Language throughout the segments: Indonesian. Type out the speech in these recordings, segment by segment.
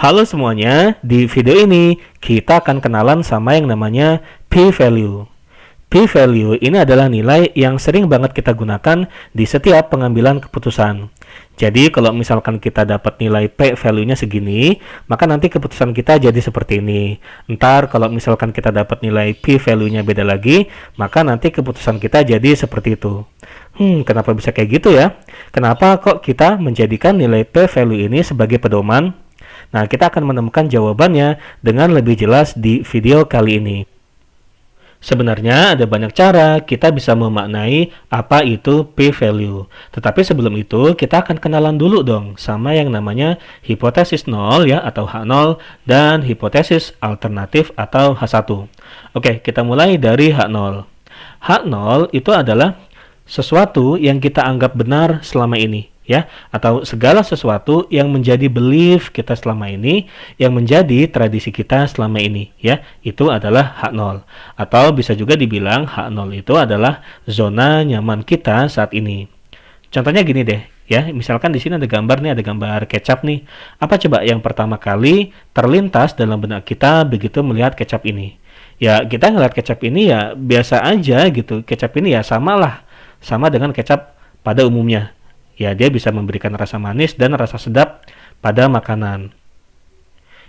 Halo semuanya, di video ini kita akan kenalan sama yang namanya p-value. P-value ini adalah nilai yang sering banget kita gunakan di setiap pengambilan keputusan. Jadi kalau misalkan kita dapat nilai p-value-nya segini, maka nanti keputusan kita jadi seperti ini. Ntar kalau misalkan kita dapat nilai p-value-nya beda lagi, maka nanti keputusan kita jadi seperti itu. Kenapa bisa kayak gitu ya? Kenapa kok kita menjadikan nilai p-value ini sebagai pedoman? Nah, kita akan menemukan jawabannya dengan lebih jelas di video kali ini. Sebenarnya ada banyak cara kita bisa memaknai apa itu p-value. Tetapi sebelum itu, kita akan kenalan dulu dong sama yang namanya hipotesis 0 ya atau H0 dan hipotesis alternatif atau H1. Oke, kita mulai dari H0. H0 itu adalah sesuatu yang kita anggap benar selama ini. Ya, atau segala sesuatu yang menjadi belief kita selama ini, yang menjadi tradisi kita selama ini, ya, itu adalah H0. Atau bisa juga dibilang H0 itu adalah zona nyaman kita saat ini. Contohnya gini deh, ya, misalkan di sini ada gambar nih, ada gambar kecap nih. Apa coba yang pertama kali terlintas dalam benak kita begitu melihat kecap ini? Ya, kita ngeliat kecap ini ya biasa aja gitu. Kecap ini ya sama dengan kecap pada umumnya. Ya, dia bisa memberikan rasa manis dan rasa sedap pada makanan.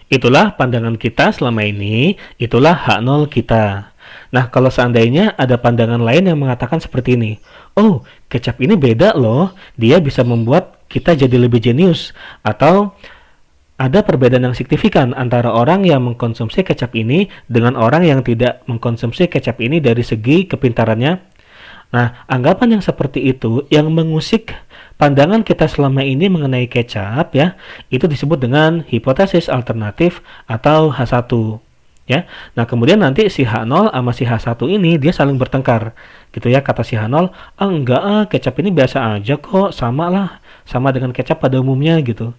Itulah pandangan kita selama ini, itulah H0 kita. Nah, kalau seandainya ada pandangan lain yang mengatakan seperti ini, oh, kecap ini beda loh, dia bisa membuat kita jadi lebih jenius, atau ada perbedaan yang signifikan antara orang yang mengkonsumsi kecap ini dengan orang yang tidak mengkonsumsi kecap ini dari segi kepintarannya. Nah, anggapan yang seperti itu yang mengusik pandangan kita selama ini mengenai kecap ya, itu disebut dengan hipotesis alternatif atau H1 ya. Nah, kemudian nanti si H0 sama si H1 ini dia saling bertengkar gitu ya. Kata si H0, enggak kecap ini biasa aja kok, sama dengan kecap pada umumnya gitu.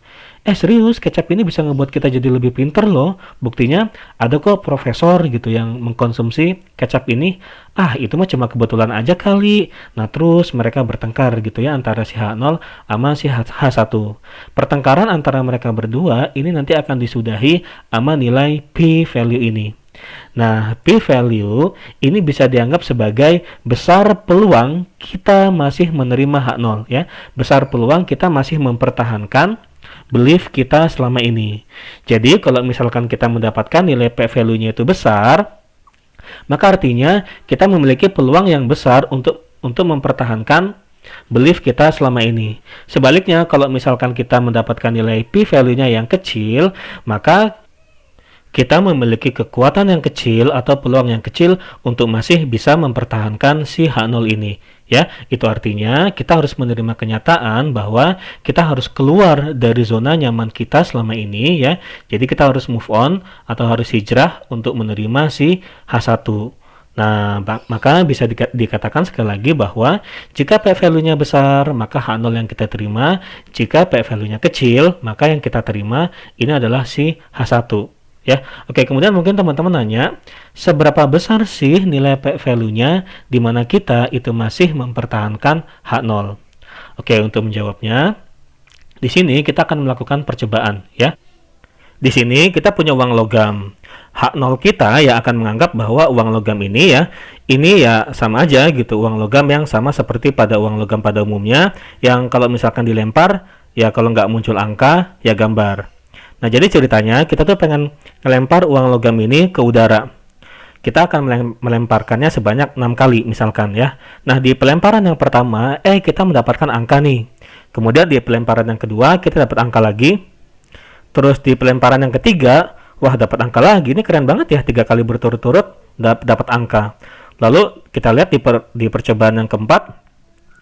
Serius, kecap ini bisa ngebuat kita jadi lebih pinter loh. Buktinya ada kok profesor gitu yang mengkonsumsi kecap ini. Itu mah cuma kebetulan aja kali. Nah, terus mereka bertengkar gitu ya antara si H0 sama si H1. Pertengkaran antara mereka berdua ini nanti akan disudahi sama nilai p-value ini. Nah, p-value ini bisa dianggap sebagai besar peluang kita masih menerima H0 ya. Besar peluang kita masih mempertahankan belief kita selama ini. Jadi kalau misalkan kita mendapatkan nilai p-value-nya itu besar, maka artinya kita memiliki peluang yang besar untuk mempertahankan belief kita selama ini. Sebaliknya, kalau misalkan kita mendapatkan nilai p-value-nya yang kecil, maka kita memiliki kekuatan yang kecil atau peluang yang kecil untuk masih bisa mempertahankan si H0 ini. Ya, itu artinya kita harus menerima kenyataan bahwa kita harus keluar dari zona nyaman kita selama ini ya. Jadi kita harus move on atau harus hijrah untuk menerima si H1. Nah, maka bisa dikatakan sekali lagi bahwa jika p-value-nya besar, maka H0 yang kita terima. Jika p-value-nya kecil, maka yang kita terima ini adalah si H1. Ya, oke. Kemudian mungkin teman-teman nanya, seberapa besar sih nilai p-value-nya di mana kita itu masih mempertahankan H0? Oke, untuk menjawabnya, di sini kita akan melakukan percobaan, ya. Di sini kita punya uang logam. H0 kita ya akan menganggap bahwa uang logam ini ya sama aja gitu, uang logam yang sama seperti pada uang logam pada umumnya, yang kalau misalkan dilempar, ya kalau nggak muncul angka, ya gambar. Nah, jadi ceritanya kita tuh pengen melempar uang logam ini ke udara. Kita akan melemparkannya sebanyak 6 kali misalkan ya. Nah, di pelemparan yang pertama, kita mendapatkan angka nih. Kemudian di pelemparan yang kedua, kita dapat angka lagi. Terus di pelemparan yang ketiga, wah dapat angka lagi. Ini keren banget ya, 3 kali berturut-turut dapat angka. Lalu kita lihat di percobaan yang keempat,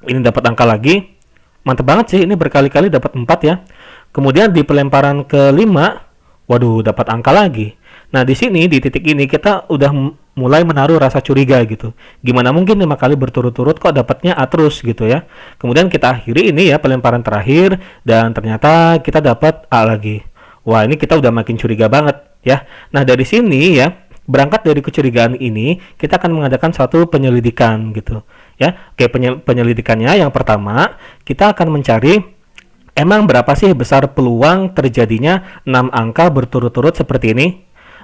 ini dapat angka lagi. Mantap banget sih, ini berkali-kali dapat 4 ya. Kemudian di pelemparan kelima, waduh dapat angka lagi. Nah, di sini di titik ini kita udah mulai menaruh rasa curiga gitu. Gimana mungkin 5 kali berturut-turut kok dapatnya A terus gitu ya. Kemudian kita akhiri ini ya pelemparan terakhir dan ternyata kita dapat A lagi. Wah, ini kita udah makin curiga banget ya. Nah, dari sini ya, berangkat dari kecurigaan ini, kita akan mengadakan suatu penyelidikan gitu ya. Oke, penyelidikannya yang pertama, kita akan mencari Emang berapa sih besar peluang terjadinya 6 angka berturut-turut seperti ini?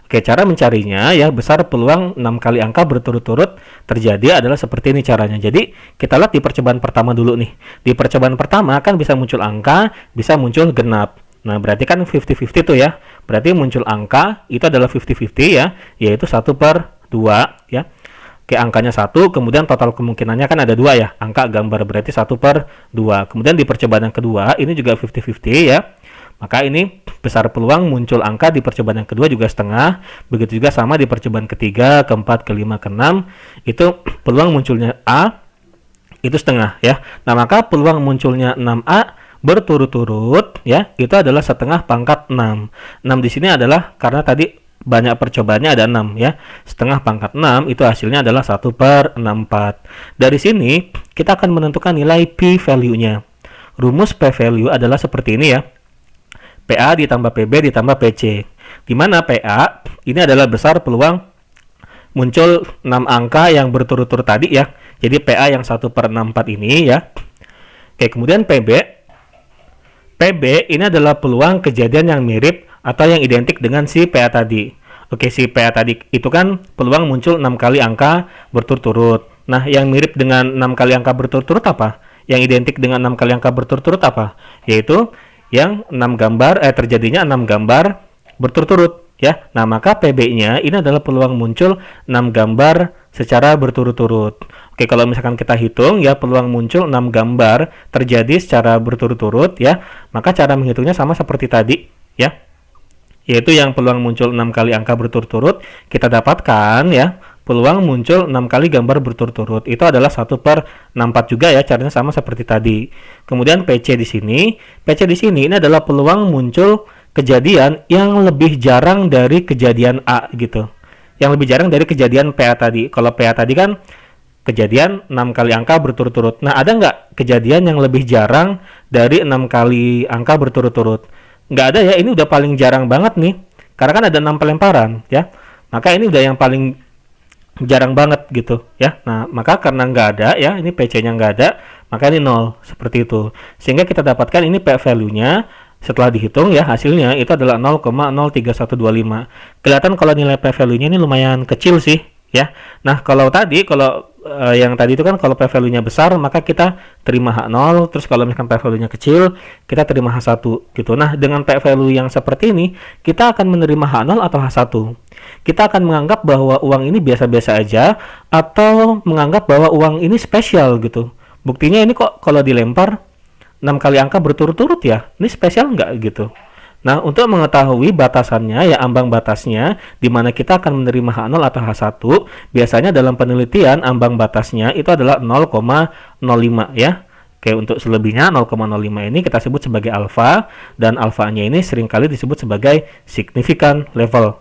Oke, cara mencarinya ya, besar peluang 6 kali angka berturut-turut terjadi adalah seperti ini caranya. Jadi, kita lihat di percobaan pertama dulu nih. Di percobaan pertama kan bisa muncul angka, bisa muncul genap. Nah, berarti kan 50-50 tuh ya. Berarti muncul angka, itu adalah 50-50 ya, yaitu 1/2 ya. Oke, angkanya 1, kemudian total kemungkinannya kan ada 2 ya. Angka gambar berarti 1/2. Kemudian di percobaan yang kedua, ini juga 50-50 ya. Maka ini besar peluang muncul angka di percobaan yang kedua juga setengah. Begitu juga sama di percobaan ketiga, keempat, kelima, keenam. Itu peluang munculnya A itu setengah ya. Nah, maka peluang munculnya 6A berturut-turut ya, itu adalah setengah pangkat 6. 6 di sini adalah karena tadi banyak percobaannya ada 6 ya. Setengah pangkat 6 itu hasilnya adalah 1/64. Dari sini kita akan menentukan nilai P value-nya. Rumus P value adalah seperti ini ya. PA ditambah PB ditambah PC. Di mana PA ini adalah besar peluang muncul 6 angka yang berturut-turut tadi ya. Jadi PA yang 1/64 ini ya. Oke, kemudian PB ini adalah peluang kejadian yang mirip atau yang identik dengan si PA tadi. Oke, si PA tadi itu kan peluang muncul 6 kali angka berturut-turut. Nah, yang mirip dengan 6 kali angka berturut-turut apa? Yang identik dengan 6 kali angka berturut-turut apa? Yaitu yang 6 gambar terjadinya 6 gambar berturut-turut ya. Nah, maka PB-nya ini adalah peluang muncul 6 gambar secara berturut-turut. Oke, kalau misalkan kita hitung ya, peluang muncul 6 gambar terjadi secara berturut-turut ya, maka cara menghitungnya sama seperti tadi ya. Yaitu yang peluang muncul 6 kali angka berturut-turut kita dapatkan ya. Peluang muncul 6 kali gambar berturut-turut itu adalah 1/64 juga ya, caranya sama seperti tadi. Kemudian PC di sini ini adalah peluang muncul kejadian yang lebih jarang dari kejadian A gitu. Yang lebih jarang dari kejadian PA tadi. Kalau PA tadi kan kejadian 6 kali angka berturut-turut. Nah, ada nggak kejadian yang lebih jarang dari 6 kali angka berturut-turut? Nggak ada ya, ini udah paling jarang banget nih. Karena kan ada 6 pelemparan ya. Maka ini udah yang paling jarang banget gitu ya. Nah, maka karena nggak ada ya, ini PC-nya nggak ada, maka ini 0 seperti itu. Sehingga kita dapatkan ini P value-nya setelah dihitung ya, hasilnya itu adalah 0,03125. Kelihatan kalau nilai P value-nya ini lumayan kecil sih ya. Nah, kalau yang tadi itu kan kalau P value-nya besar maka kita terima H0, terus kalau misalkan P value-nya kecil kita terima H1 gitu. Nah, dengan P value yang seperti ini kita akan menerima H0 atau H1. Kita akan menganggap bahwa uang ini biasa-biasa aja atau menganggap bahwa uang ini spesial gitu. Buktinya ini kok kalau dilempar 6 kali angka berturut-turut ya, ini spesial nggak gitu. Nah, untuk mengetahui batasannya ya, ambang batasnya di mana kita akan menerima H0 atau H1, biasanya dalam penelitian ambang batasnya itu adalah 0,05 ya. Oke, untuk selebihnya 0,05 ini kita sebut sebagai alfa, dan alfanya ini seringkali disebut sebagai significant level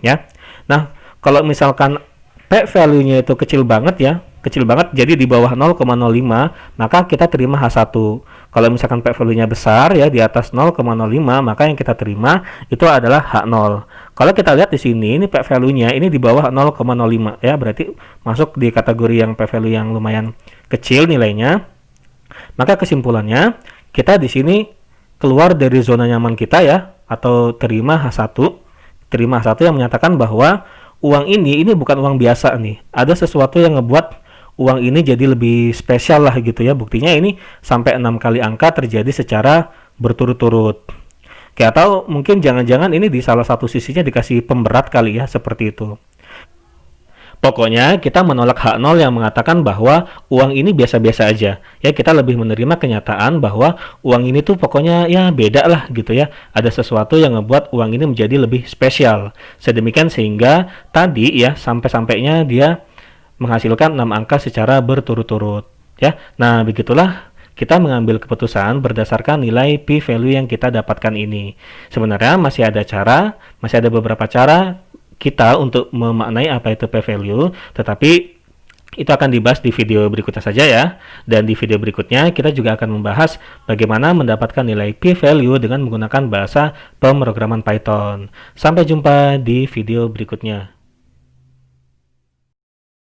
ya. Nah, kalau misalkan P value-nya itu kecil banget ya, kecil banget jadi di bawah 0,05, maka kita terima H1. Kalau misalkan P value-nya besar ya, di atas 0,05, maka yang kita terima itu adalah H0. Kalau kita lihat di sini, ini P value-nya ini di bawah 0,05 ya, berarti masuk di kategori yang P value yang lumayan kecil nilainya. Maka kesimpulannya, kita di sini keluar dari zona nyaman kita ya, atau terima H1. Terima H1 yang menyatakan bahwa uang ini bukan uang biasa nih. Ada sesuatu yang ngebuat uang ini jadi lebih spesial lah gitu ya. Buktinya ini sampai 6 kali angka terjadi secara berturut-turut. Oke, atau mungkin jangan-jangan ini di salah satu sisinya dikasih pemberat kali ya, seperti itu. Pokoknya kita menolak H0 yang mengatakan bahwa uang ini biasa-biasa aja. Ya, kita lebih menerima kenyataan bahwa uang ini tuh pokoknya ya beda lah gitu ya. Ada sesuatu yang ngebuat uang ini menjadi lebih spesial. Sedemikian sehingga tadi ya sampai-sampainya dia menghasilkan 6 angka secara berturut-turut ya. Nah, begitulah kita mengambil keputusan berdasarkan nilai P value yang kita dapatkan ini. Sebenarnya masih ada beberapa cara kita untuk memaknai apa itu P value, tetapi itu akan dibahas di video berikutnya saja ya. Dan di video berikutnya kita juga akan membahas bagaimana mendapatkan nilai P value dengan menggunakan bahasa pemrograman Python. Sampai jumpa di video berikutnya.